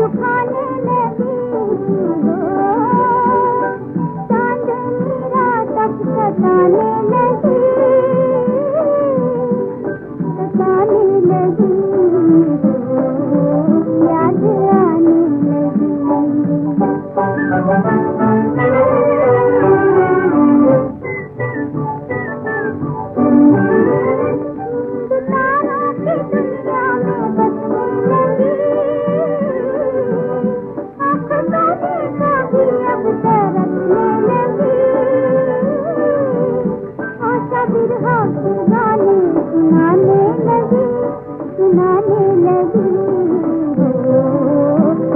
दुखाने लगी हो, चांदनी रात अब सताने लगी, सताने लगी हो, याद आने लगी। सुनाने लगी हो,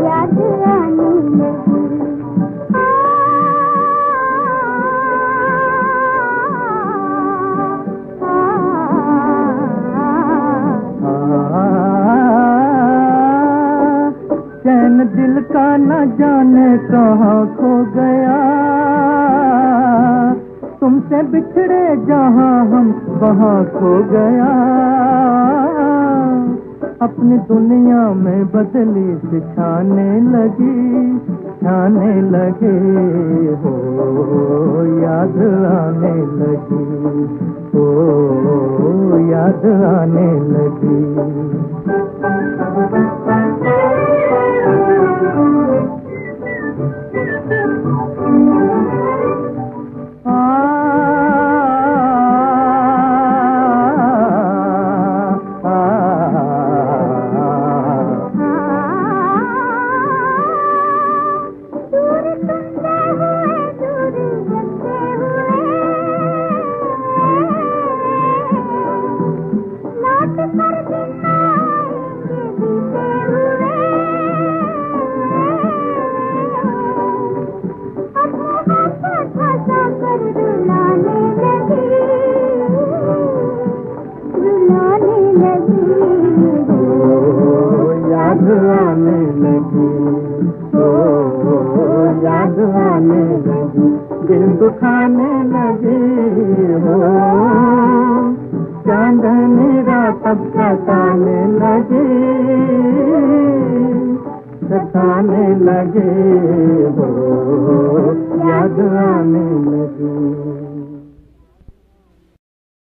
याद आने लगी। चैन दिल का न जाने कहाँ खो गया, तुमसे बिछड़े जहाँ हम वहाँ खो गया। अपनी दुनिया में बदली बिछाने लगी, छाने लगे हो, याद आने लगी हो, याद आने लगी। याद आने लगी हो, याद आने लगी, दिल दुखाने लगी हो, चांदनी रात अब सताने लगी, सताने लगे हो, याद आने लगी।